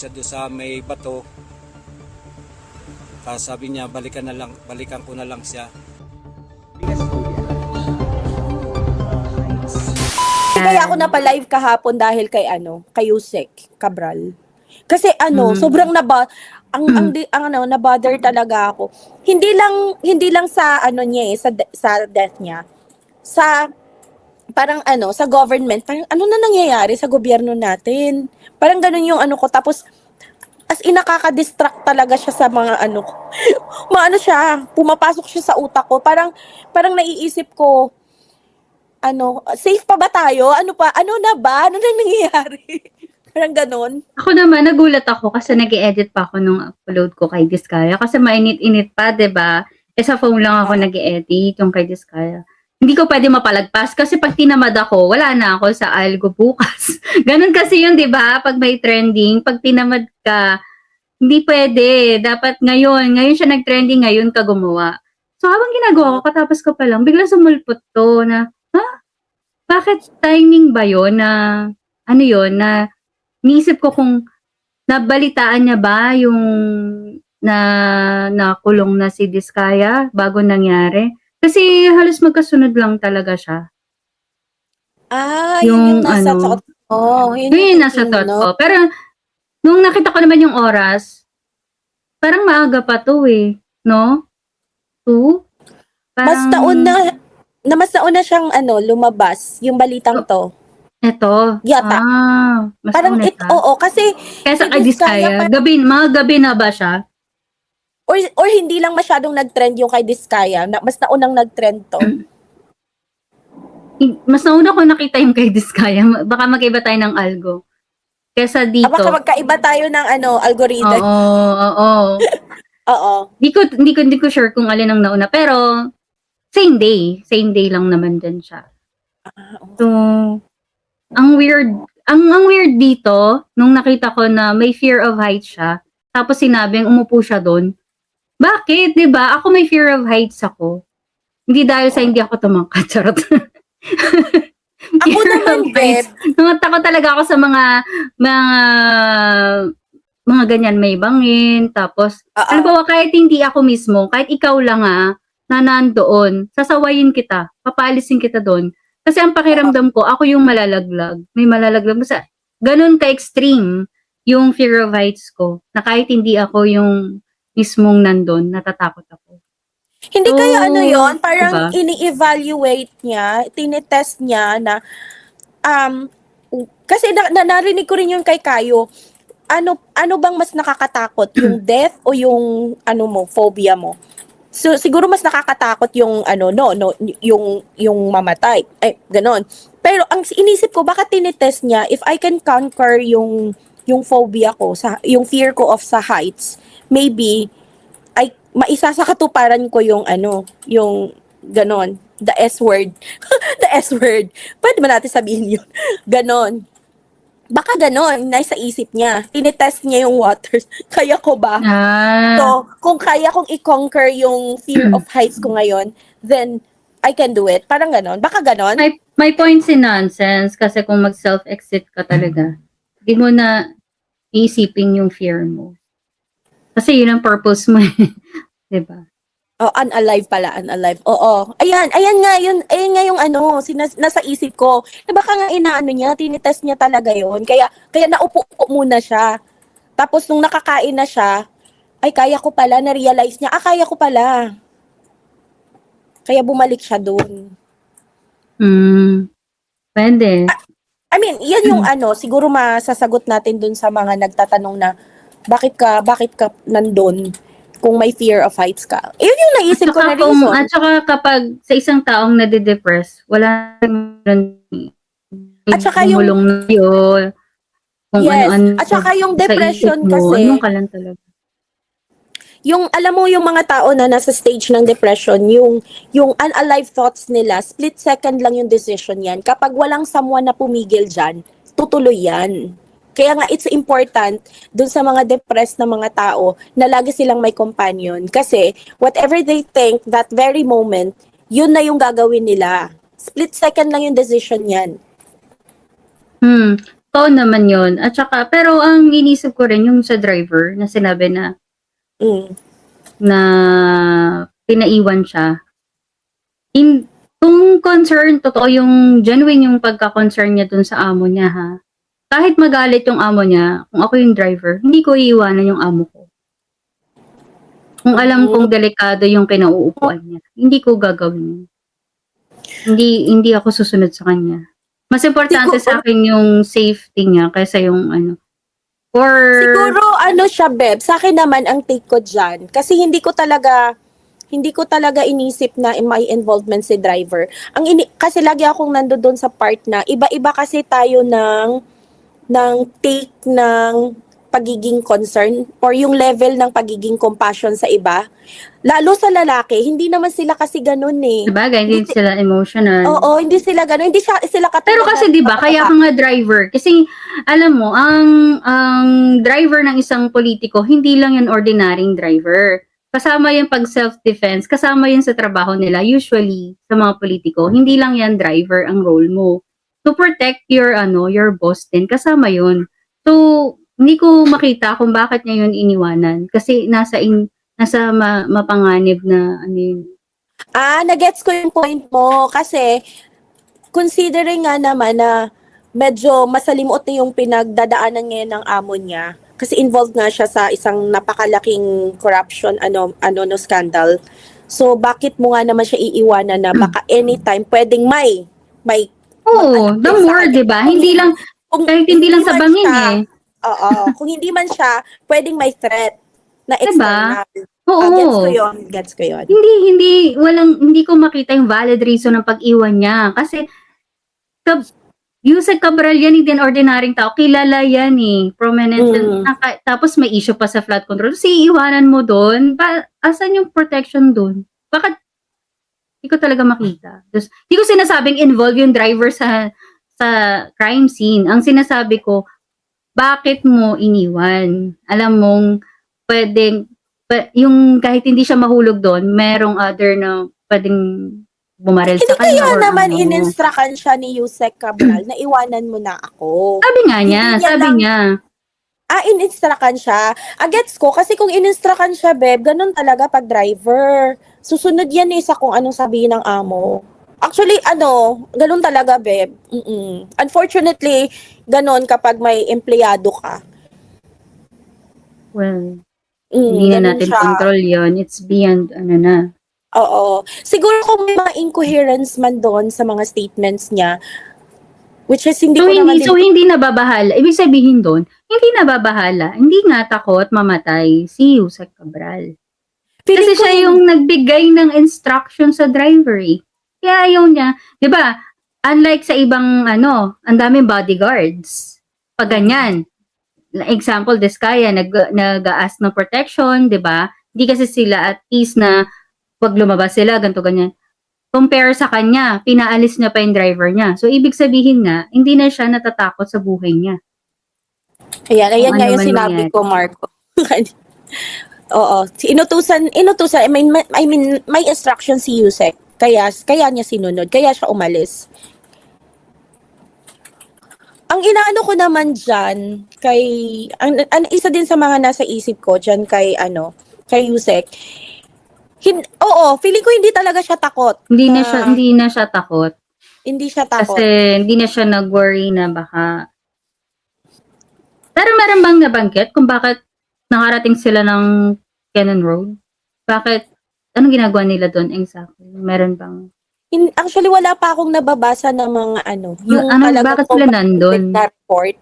Siya doon sa may bato. Sabi niya, balikan ko na lang siya. Kaya ako napalive kahapon dahil kay kay Yusek Cabral. Kasi sobrang na-bother talaga ako. Hindi lang sa niya sa death niya. Sa parang sa government, parang ano na nangyayari sa gobyerno natin. Parang ganun yung ko, tapos as in nakaka-distract talaga siya sa mga ko. Siya, pumapasok siya sa utak ko. Parang naiisip ko, safe pa ba tayo? Ano na ba? Ano na nangyayari? Parang ganun. Ako naman, nagulat ako kasi nag-edit pa ako nung upload ko kay Diskaya. Kasi mainit-init pa, 'di ba? Sa phone lang ako nag-edit yung kay Diskaya. Hindi ko pwede mapalagpas kasi pag tinamad ako, wala na ako sa algo bukas. Ganun kasi yun, 'di ba? Pag may trending, pag tinamad ka, hindi pwede. Dapat ngayon siya nag-trending, ngayon ka gumawa. So habang ginagawa ko, katapos ko pa lang, biglang sumulpot to na, bakit timing ba yun na, yun, na iniisip ko kung nabalitaan niya ba yung nakulong na si Diskaya bago nangyari. Kasi halos magkasunod lang talaga siya. Yun yung nasa thought ko. Yun yung nasa thought ko. Pero nung nakita ko naman yung oras, parang maaga pa to eh. No? 2? Mas nauna siyang lumabas, yung balitang to. Eto. Yata. Mas Parang oo, kasi kesa si kay Diskaya, mga gabi na ba siya? Or hindi lang masyadong nag-trend yung kay Diskaya, mas naunang nag-trend to. Mas nauna ko nakita yung kay Diskaya. Baka magkaiba tayo ng algo. Kesa dito. Baka magkaiba tayo ng algorithm. Oo. Oo. Hindi ko sure kung alin ang nauna. Pero, same day. Same day lang naman din siya. So, ang weird dito, nung nakita ko na may fear of heights siya, tapos sinabing umupo siya doon. Bakit? 'Di ba? Ako may fear of heights ako. Hindi dahil sa hindi ako tumangkad. Charot. Ako naman, Beb. Takot talaga ako sa mga ganyan, may bangin, tapos, halimbawa, kahit hindi ako mismo, kahit ikaw lang na nandoon, sasawayin kita, papaalisin kita doon. Kasi ang pakiramdam ko, ako yung malalaglag. May malalaglag. Basta, ganun ka-extreme yung fear of heights ko, na kahit hindi ako yung mismong nandun, natatakot ako. Hindi kaya yon, parang diba? Ini-evaluate niya, tinetest niya na, kasi narinig ko rin yun kay Kayo, ano bang mas nakakatakot, yung death o yung phobia mo? So siguro mas nakakatakot yung yung mamatay. Ganon. Pero ang inisip ko, baka tinetest niya if I can conquer yung phobia ko, yung fear ko of sa heights, maybe ay maisa sa katuparan ko yung yung ganon, the S word. The S word. Pwede ba natin sabihin yun? Ganon. Baka ganon, nasa isip niya. Tinetest niya yung waters. Kaya ko ba? So, kung kaya kong i-conquer yung fear of heights ko ngayon, then I can do it. Parang ganon. Baka ganon? My points in nonsense kasi kung mag-self-exit ka talaga, hindi mo na iisipin yung fear mo. Kasi yun ang purpose mo eh. Diba? Oh, unalive pala, unalive. Oo. Ayan nga yung nasa isip ko. Na baka nga niya, tinitest niya talaga yon. Kaya naupo muna siya. Tapos nung nakakain na siya, ay kaya ko pala, na-realize niya, kaya ko pala. Kaya bumalik siya doon. Pwede. I mean, yan yung siguro masasagot natin doon sa mga nagtatanong na bakit ka nandun kung may fear of heights ka. Yun yung naisip ko na reason. At saka kapag sa isang taong nade-depress, wala at saka yung na yun. Kung yes. ano-ano at saka yung depression mo, kasi, anong ka lang talaga. Yung alam mo yung mga tao na nasa stage ng depression, yung unalive thoughts nila, split second lang yung decision yan. Kapag walang someone na pumigil dyan, tutuloy yan. Kaya nga it's important dun sa mga depressed na mga tao na lagi silang may companion. Kasi whatever they think that very moment, yun na yung gagawin nila. Split second lang yung decision yan. totoo naman yun. At saka, pero ang inisip ko rin yung sa driver na sinabi na Mm. na pinaiwan siya. Kung concern, totoo yung genuine yung pagka-concern niya dun sa amo niya ha. Kahit magalit yung amo niya, kung ako yung driver, hindi ko iiwanan yung amo ko. Kung alam kong delikado yung kinauupuan niya, hindi ko gagawin yun. Hindi ako susunod sa kanya. Mas importante sa akin yung safety niya kaysa yung ano. Siguro ano siya, Beb, sa akin naman ang take ko dyan. Kasi hindi ko talaga inisip na may involvement si driver. Kasi lagi akong nandoon sa part na iba-iba kasi tayo ng take ng pagiging concern or yung level ng pagiging compassion sa iba. Lalo sa lalaki, hindi naman sila kasi ganun eh. Sabagay, hindi sila emotional. Oo, hindi sila ganun. Hindi sila katulad. Pero kasi 'di ba, kaya ka nga driver kasi alam mo, ang driver ng isang politiko hindi lang 'yan ordinaryong driver. Kasama 'yan pag self-defense, kasama 'yan sa trabaho nila usually sa mga politiko. Hindi lang 'yan driver ang role mo. To protect your boss din kasama 'yun. So, hindi ko makita kung bakit niya 'yun iniwanan kasi nasa mapanganib na ano yun. Nagets ko yung point mo kasi considering nga naman na medyo masalimuot na yung pinagdadaanan ngayon ng amo niya kasi involved nga siya sa isang napakalaking corruption scandal. So bakit mo nga naman siya iiwanan na baka anytime pwedeng may Oo, the more, 'di ba? Hindi lang kahit hindi lang sa bangin siya, eh. Oo, kung hindi man siya, pwedeng may threat na Diba? external. Oo. Gets ko yun. Hindi ko makita yung valid reason ng pag-iwan niya. Kasi, Yusek Cabral yan, hindi yan ordinaryong tao. Kilala yan eh. Prominent. Tapos may issue pa sa flood control. So, iiwanan mo doon. Asan yung protection doon? Bakit? Hindi ko talaga makita. Hindi ko sinasabing involve yung driver sa crime scene. Ang sinasabi ko, bakit mo iniwan? Alam mong yung kahit hindi siya mahulog doon, merong other na pwedeng bumaril sa kanya. Hindi kaya naman in-instructan siya ni Yusek Cabral na iwanan mo na ako. Sabi nga niya, niya. In-instructan siya. Gets ko, kasi kung in-instructan siya, Beb, ganun talaga pag driver. Susunod yan sa kung anong sabihin ng amo. Actually, ganun talaga, Beb. Unfortunately, ganun kapag may empleyado ka. Well, hindi na natin control yun. It's beyond, na. Oo. Siguro kung may mga incoherence man doon sa mga statements niya, which is hindi hindi nababahala. Ibig sabihin doon, hindi nababahala. Hindi nga takot mamatay si Yusek Cabral. Kasi siya yung nagbigay ng instruction sa driver eh. Kaya ayaw niya. Diba? Unlike sa ibang ang daming bodyguards. Pag ganyan. Example, Diskaya, nag-ask ng protection, diba? Hindi kasi sila at ease na pag lumabas sila, ganito ganyan. Compare sa kanya, pinaalis niya pa yung driver niya. So, ibig sabihin nga, hindi na siya natatakot sa buhay niya. Ayan nga yung sinabi ko, Marco. Oo. Inutusan, I mean, may instruction si Yusek. Kaya niya sinunod. Kaya siya umalis. Ang inaano ko naman dyan, isa din sa mga nasa isip ko dyan kay Yusek, feeling ko hindi talaga siya takot. Hindi na siya takot. Hindi siya takot. Kasi hindi na siya nag-worry na baka. Pero meron bang nabanggit kung bakit nakarating sila ng Cannon Road? Bakit? Anong ginagawa nila doon exactly? Meron bang? Actually, wala pa akong nababasa ng mga bakit sila nandun? Na report.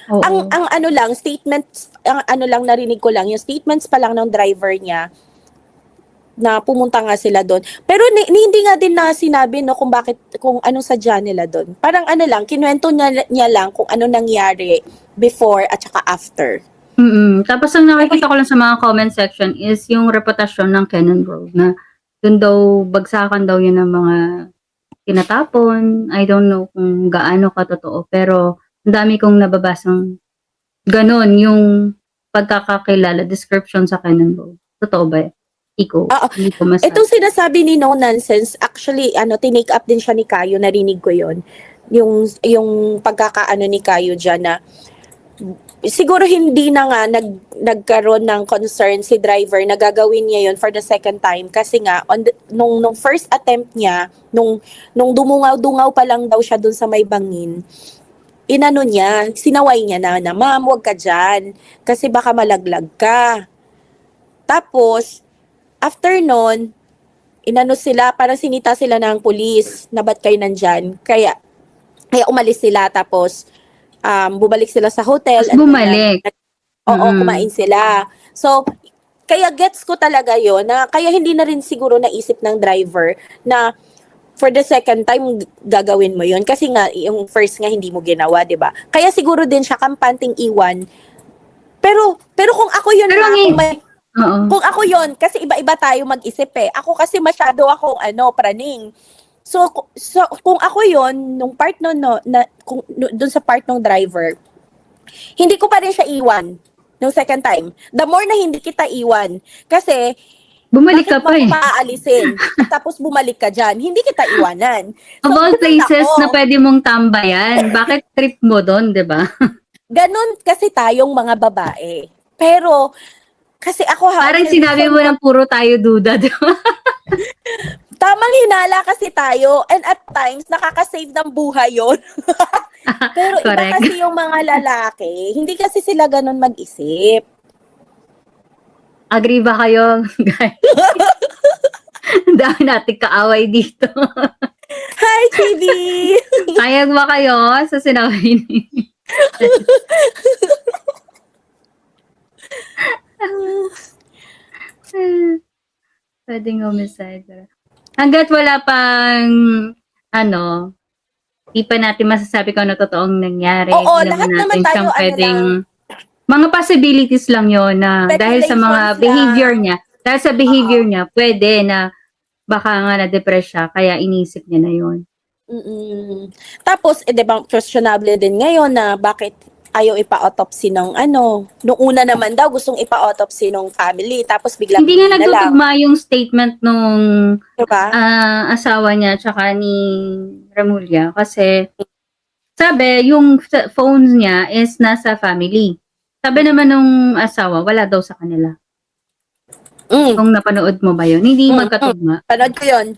Oo. Ang statements, lang narinig ko lang, yung statements pa lang ng driver niya na pumunta nga sila doon. Pero hindi nga din na sinabi kung anong sadya nila doon. Parang lang, kinuwento niya lang kung ano nangyari before at saka after. Tapos ang nakikita ko lang sa mga comment section is yung reputasyon ng Cannon Road na doon daw, bagsakan daw yun ng mga tinatapon. I don't know kung gaano katotoo. Pero, ang dami kong nababasang ganon yung pagkakakilala, description sa Cannon Road. Totoo ba? Hindi ko masabi. Itong sinasabi ni No Nonsense, actually, tinake up din siya ni Kayo, narinig ko yon yung pagkakaano ni Kayo diyan na siguro hindi na nga nagkaroon ng concern si driver na gagawin niya yun for the second time kasi nga nung first attempt niya nung dumungaw-dungaw pa lang daw siya dun sa may bangin, inano niya, sinaway niya na ma'am, wag ka dyan kasi baka malaglag ka. Tapos after nun, inano sila, parang sinita sila ng pulis na ba't kayo nandyan, kaya umalis sila tapos bumalik sila sa hotel. Tapos bumalik. Oo, kumain sila. So, kaya gets ko talaga yon na kaya hindi na rin siguro naisip ng driver na for the second time gagawin mo yon kasi nga yung first nga hindi mo ginawa, 'di ba? Kaya siguro din siya kampanting iwan. Pero kung ako yun, Pero kung ako yun, kasi iba-iba tayo mag-isip eh. Ako kasi masyado akong praning. So kung ako yon nung part dun sa part ng driver, hindi ko pa rin siya iwan nung second time. The more na hindi kita iwan, kasi bumalik ka pa bakit mo paalisin? Tapos bumalik ka dyan. Hindi kita iwanan. Of all places ako, na pwede mong tambayan, bakit trip mo doon, di ba? Ganon kasi tayong mga babae. Pero, kasi ako Parang sinabi mo ng puro tayo duda, di ba? tamang hinala kasi tayo and at times nakaka-save ng buhay yon. Pero iba Correct. kasi yung mga lalaki, hindi kasi sila ganon mag-isip. Agree ba kayo, guys? Ang dami nating kaaway dito. Hi, TV! Kayag ba kayo sa sinabi ni... Pwedeng homicide. Hanggat wala pang, di pa natin masasabi kung ano totoong nangyari. Oo, Di lahat naman naman natin tayo, siyang pwedeng, lang. mga possibilities lang yon na dahil sa mga Speculations behavior lang. niya, dahil sa behavior niya, pwede na baka nga na-depress siya, kaya inisip niya na yon. Mm-mm. Tapos, di ba, questionable din ngayon na bakit ayaw ipa-autopsy ng nung una naman daw gustong ipa-autopsy ng family, tapos biglang Hindi nga na lang. nagtutugma yung statement nung Diba? asawa niya tsaka ni Remulla kasi sabi yung phones niya is nasa family. Sabi naman nung asawa, wala daw sa kanila. Kung napanood mo ba yun? Hindi magkatugma. Panood ko yun.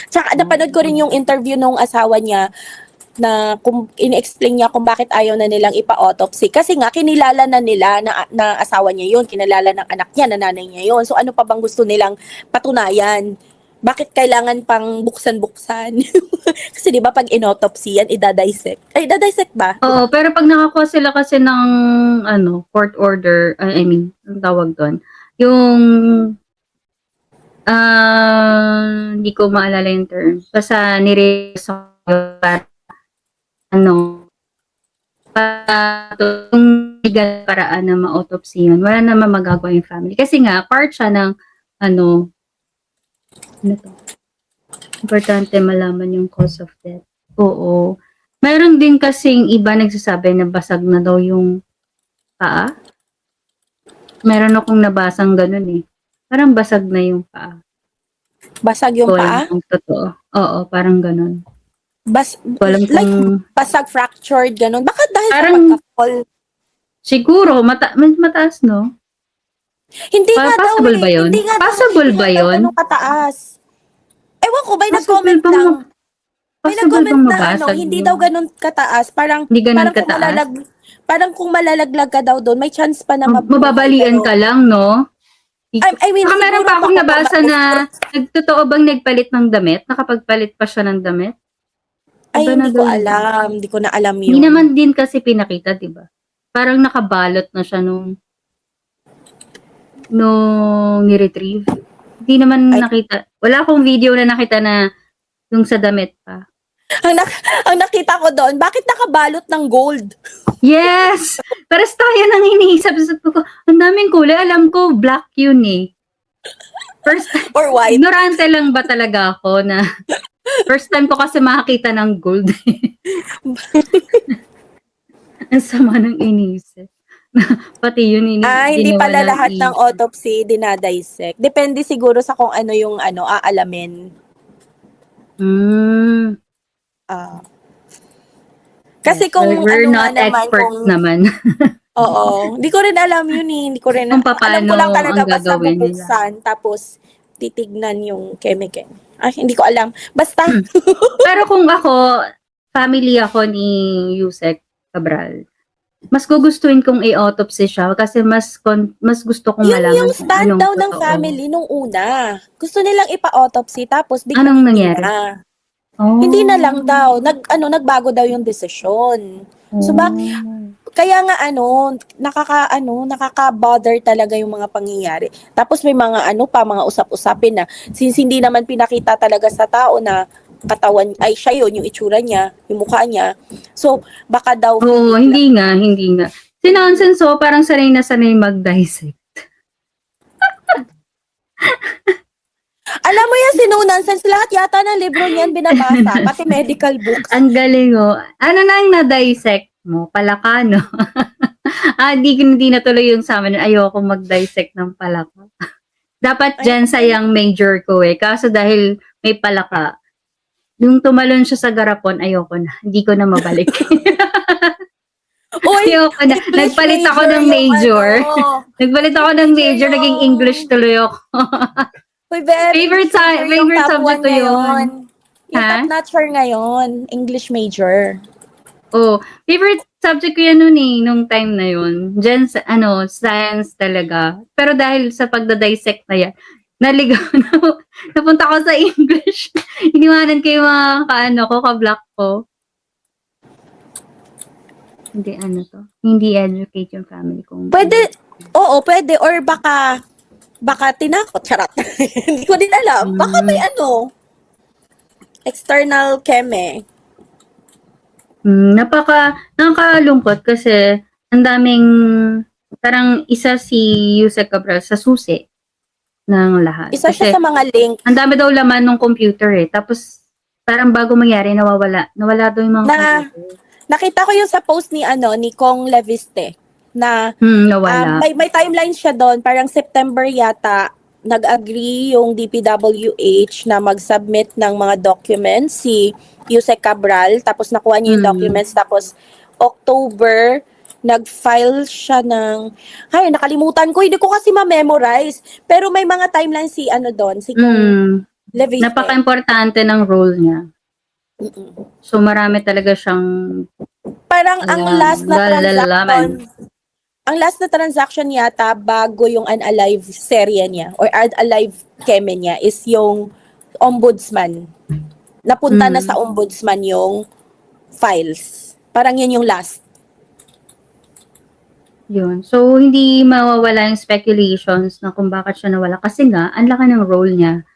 Tsaka napanood ko rin yung interview nung asawa niya na kung in-explain niya kung bakit ayaw na nilang ipa-autopsy. Kasi nga, kinilala na nila na asawa niya yun, kinilala ng anak niya, na nanay niya yun. So ano pa bang gusto nilang patunayan? Bakit kailangan pang buksan-buksan? Kasi di ba pag in-autopsy yan, idadissect. Ay, idadissect ba? Oo, pero pag nakakuha sila kasi ng court order, ang tawag doon, yung hindi ko maalala yung term. Basta nire-reso para legal paraan na ma-autopsy yun, wala naman magagawa yung family. Kasi nga, part siya ng ano to? Importante malaman yung cause of death. Oo. Meron din kasing iba nagsasabi na basag na daw yung paa. Meron akong nabasang ganun eh. Parang basag na yung paa. Basag yung paa? Kung totoo. Oo, parang ganun. Like, basag fractured, ganun. Baka dahil parang, sa pagka-fall? Siguro, mataas, no? Hindi nga daw possible ba yun? Hindi nga Possible ba yun? Ganun kataas. Ewan ko, may Possible nag-comment lang. May Possible nag-comment bang na mabasag hindi yun? daw ganun kataas. Parang, Hindi ganun parang kataas? parang kung malalaglag ka daw doon, may chance pa na mababalian ka lang, no? I mean, Saka meron siguro pa akong baka nabasa na nagtotoo bang nagpalit ng damit? Nakapagpalit pa siya ng damit? Ay, Iba hindi na ko daw yun. alam. Hindi ko na alam yun. Hindi naman din kasi pinakita, di ba? Parang nakabalot na siya nung ni-retrieve. Hindi naman nakita. Wala akong video na nakita na yung sa damit pa. Ang nakita ko doon, bakit nakabalot ng gold? Yes! Pares tayo nang iniisip ko. Ang daming kulay. Alam ko, black yun eh. First time. Or white? Ignorante lang ba talaga ako na first time ko kasi makakita ng gold. Ang sama ng iniisip. Pati yun hindi ginawa pala ng lahat ng issue. autopsy dinadissect. Depende siguro sa kung ano yung aalamin. Kasi kung We're ano nga not naman, experts kung naman. oo, hindi ko rin alam yun eh. Hindi ko rin, Kung alam ko paano lang talaga ang basta gagawin nila. bubuksan, tapos titignan yung chemical. Ay, hindi ko alam. Basta, Pero kung ako, family ako ni Yusek Cabral, mas gugustuhin kong i-autopsy siya kasi mas gusto kong yun malaman yung kung stand anong down ng totoo. family nung una. Gusto nilang ipa-autopsy, tapos biglang Anong hindi nangyari? na. Oh. Hindi na lang daw. Nagbago daw yung desisyon. So, kaya nga nakaka-bother talaga yung mga pangyayari. Tapos may mga mga usap-usapin na since hindi naman pinakita talaga sa tao na katawan ay siya yun, yung itsura niya, yung mukha niya. So baka daw Oo, feeling lang. hindi nga. Si Nonsense, parang sanay na sanay mag-dissect. Alam mo yan, si No Nonsense, lahat yata ng libro niyan binabasa, pati medical books. Ang galing, oh. Ano nang na-dissect mo? Palaka, no? Di natuloy yung sa amin. Ayoko mag-dissect ng palaka. Dapat Ay, dyan sayang major ko eh. Kaso dahil may palaka, yung tumalon siya sa garapon, ayoko na. Hindi ko na mabalik. Uy, Ayoko na. English Nagpalit ako ng yung major. Nagpalit ako ng Major major, naging yung- English tuloy ako. Uy, very Favorite major yung favorite top subject 1 ko yun. ngayon. Yung Ha? top notcher ngayon, English major. Oh, favorite subject ko yan noon nung time na yun. Science talaga. Pero dahil sa pagda-dissect na yan, naligaw na, napunta ko sa English. Iniwanan ko yung mga ka-block ko. Hindi educate yung family ko. Pwede, oo, pwede. Or baka tinakot, charot. Hindi ko din alam. Baka may external cheme. Nakakalungkot kasi ang daming, parang isa si Yusek Cabral sa susi ng lahat. Isa Kasi siya sa mga link ang dami daw laman ng computer eh. Tapos, parang bago mangyari, nawawala. Nawala daw yung mga computer. nakita ko yung sa post ni Kong Leviste na Nawala. may timeline siya doon, parang September yata nag-agree yung DPWH na mag-submit ng mga documents si Yusek Cabral, tapos nakuha niya yung documents, tapos October nag-file siya ng nakalimutan ko, hindi ko kasi ma-memorize, pero may mga timeline si doon, si Kong Leviste. Napaka-importante ng role niya. So marami talaga siyang parang ang last na nalalaman. ang last na transaction yata bago yung Unalive serye niya or Unalive Keme niya is yung ombudsman. Napunta na sa ombudsman yung files. Parang yun yung last. Yun. So, hindi mawawala yung speculations na kung bakit siya nawala. Kasi nga, ang laki ng role niya.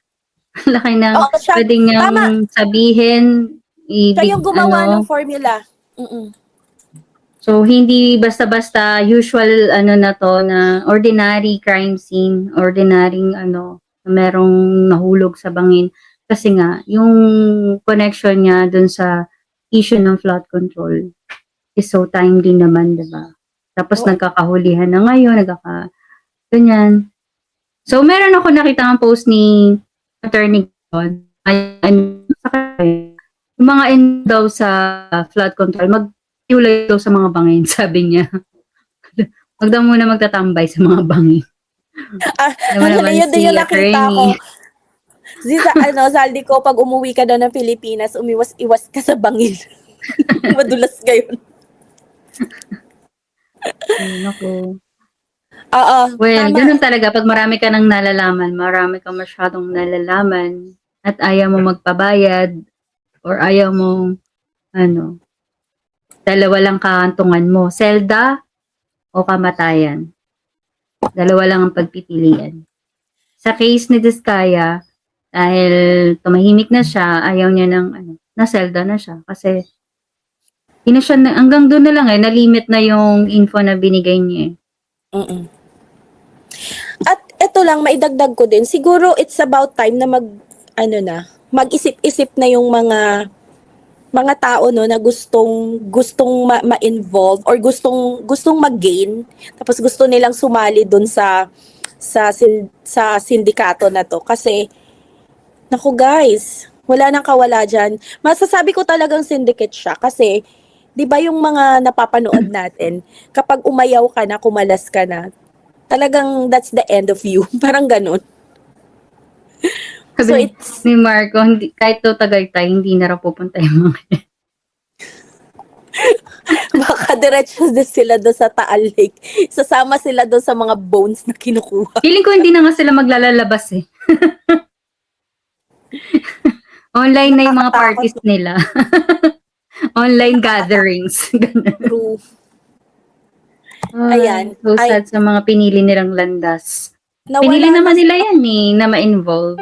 Ang laki ng pwede niyang sabihin. Siya yung gumawa ng formula. So, hindi basta-basta usual na to na ordinary crime scene, ordinary merong nahulog sa bangin. Kasi nga, yung connection niya dun sa issue ng flood control is so timely naman, diba? Tapos nagkakahulihan na ngayon, ganyan. So, meron ako nakita ang post ni Attorney God. Yung mga daw sa flood control, ulay daw sa mga bangin, sabi niya. Wag daw muna magtatambay sa mga bangin. Yun din yung nakita ko. Saldi ko, pag umuwi ka daw ng Pilipinas, umiwas-iwas ka sa bangin. Madulas ngayon. Naku. Oo. Well, ganun talaga. Pag marami ka nang nalalaman, marami ka masyadong nalalaman, at ayaw mo magpabayad, or ayaw mo, dalawa lang kahantungan mo, selda o kamatayan. Dalawa lang ang pagpipilian. Sa case ni Diskaya, dahil tumahimik na siya, ayaw niya na selda na siya. Kasi, hanggang doon na lang nalimit na yung info na binigay niya At eto lang, maidagdag ko din, siguro it's about time na mag-isip-isip na yung mga tao na gustong ma-involve or gustong mag-gain, tapos gusto nilang sumali dun sa sindikato na to. Kasi naku guys, wala nang kawala dyan. Masasabi ko talagang syndicate siya kasi 'Di ba yung mga napapanood natin, kapag umayaw ka na, kumalas ka na, talagang that's the end of you. Parang ganun. So Sabi it's, ni Marco, hindi, kahit to Tagaytay, hindi na raw pupunta yung mga baka diretso din sila doon sa Taal Lake. Sasama sila doon sa mga bones na kinukuha. Feeling ko hindi na nga sila maglalabas eh. Online na yung mga Nakakatakot. parties nila. Online gatherings. Ganun. True. Ay, Ayan. so sad sa mga pinili nilang landas. Nawala Pinili na naman nila yan eh, na ma-involve.